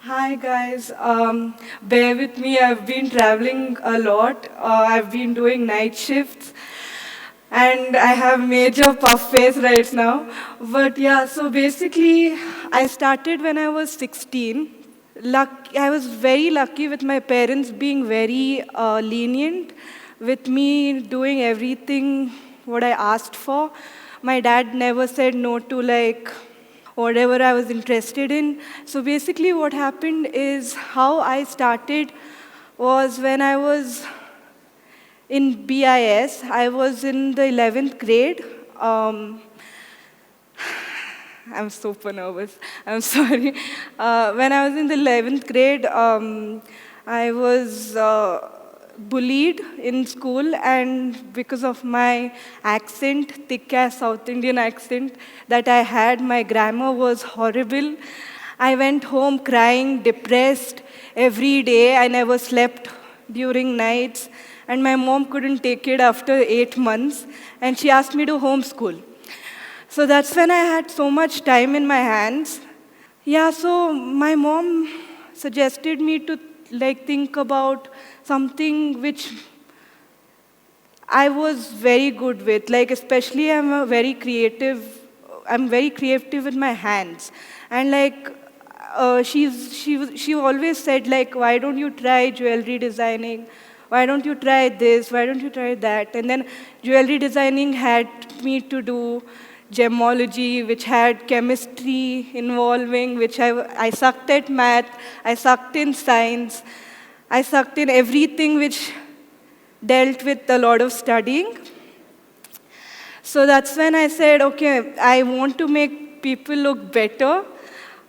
Hi guys, bear with me. I've been traveling a lot. I've been doing night shifts, and I have major puff face right now. But yeah, so basically, I started when I was 16. I was very lucky with my parents being very lenient with me doing everything what I asked for. My dad never said no to whatever I was interested in. So basically what happened is how I started was when I was in BIS. I was in the 11th grade. Um, I'm super nervous. I'm sorry. When I was in the 11th grade, I was bullied in school, and because of my accent, thick-ass South Indian accent that I had, my grammar was horrible. I went home crying, depressed every day. I never slept during nights, and my mom couldn't take it after 8 months, and she asked me to homeschool. So that's when I had so much time in my hands. Yeah, so my mom suggested me to think about something which I was very good with. Like especially I'm very creative with my hands. And she always said like, why don't you try jewelry designing? Why don't you try this? Why don't you try that? And then jewelry designing had me to do gemology, which had chemistry involving, I sucked at math, I sucked in science, I sucked in everything which dealt with a lot of studying. So that's when I said, okay, I want to make people look better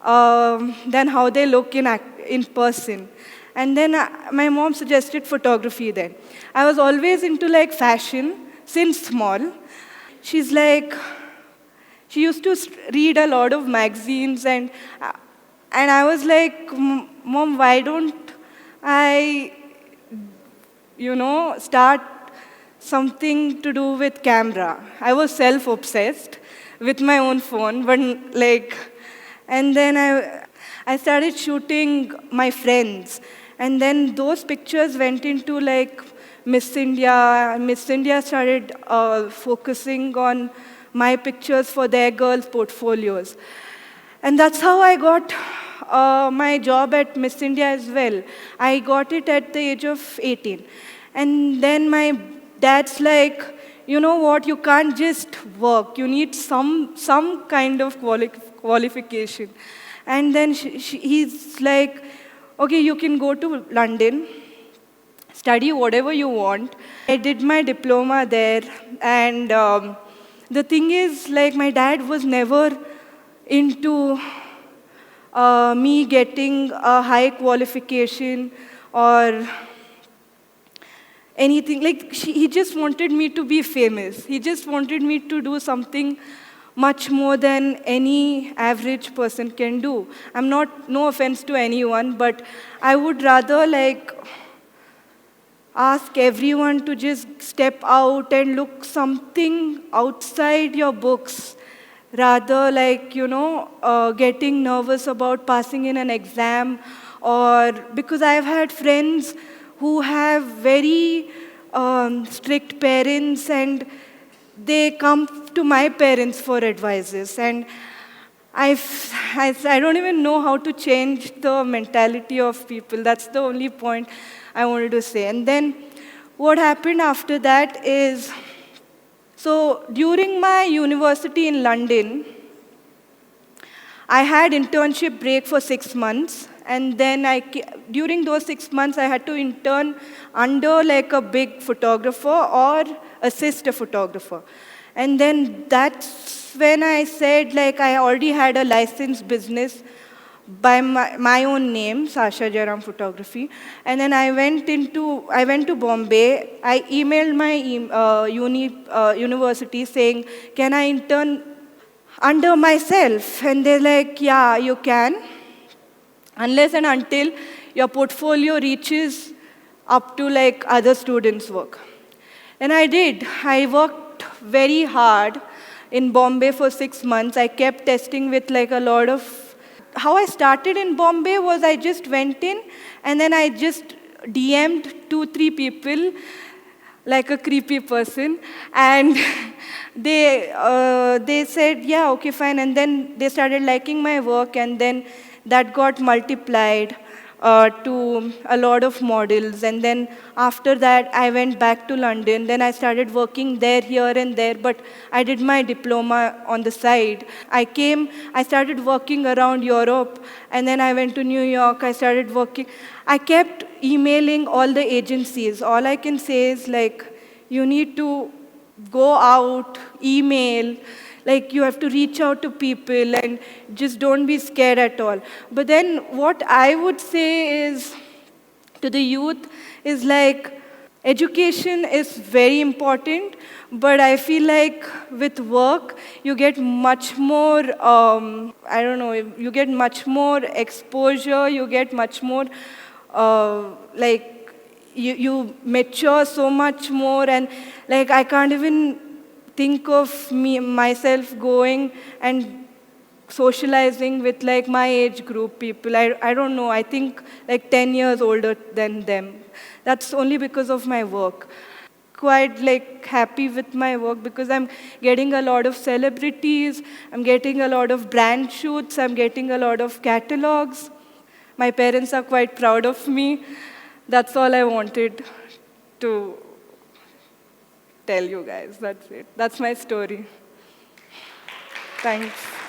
than how they look in person. And then my mom suggested photography then. I was always into fashion since small. She's like, she used to read a lot of magazines and I was like, Mom, why don't I, start something to do with camera? I was self-obsessed with my own phone, but and then I started shooting my friends. And then those pictures went into Miss India. Miss India started focusing on my pictures for their girls' portfolios. And that's how I got my job at Miss India as well. I got it at the age of 18. And then my dad's like, you know what, you can't just work. You need some kind of qualification. And then he's like, okay, you can go to London, study whatever you want. I did my diploma there, and the thing is, my dad was never into me getting a high qualification or anything. He just wanted me to be famous. He just wanted me to do something much more than any average person can do. No offense to anyone, but I would rather ask everyone to just step out and look something outside your books, rather getting nervous about passing in an exam, or because I've had friends who have very strict parents and they come to my parents for advices, and I don't even know how to change the mentality of people. That's the only point I wanted to say. And then what happened after that is, so during my university in London, I had internship break for 6 months. And then during those 6 months, I had to intern under a big photographer or assist a photographer. And then that's when I said I already had a licensed business by my own name, Sasha Jairam Photography. And then I went to Bombay. I emailed my university saying, can I intern under myself? And they're like, yeah, you can, unless and until your portfolio reaches up to other students' work. And I did. I worked very hard in Bombay for 6 months. I kept testing with a lot of how I started in Bombay was I just went in and then I just DM'd 2-3 people like a creepy person, and they said, yeah, okay, fine, and then they started liking my work, and then that got multiplied to a lot of models, and then after that I went back to London, then I started working there, here and there, but I did my diploma on the side. I started working around Europe, and then I went to New York, I started working. I kept emailing all the agencies. All I can say is, like, you need to go out, email, like you have to reach out to people and just don't be scared at all. But then what I would say is to the youth is like, education is very important, but I feel like with work, you get much more, I don't know, you get much more exposure, you get much more, like, you mature so much more, and like I can't even think of myself going and socializing with like my age group people. I don't know, I think like 10 years older than them. That's only because of my work. Quite like happy with my work because I'm getting a lot of celebrities, I'm getting a lot of brand shoots, I'm getting a lot of catalogs. My parents are quite proud of me. That's all I wanted to tell you guys. That's it. That's my story. Thanks.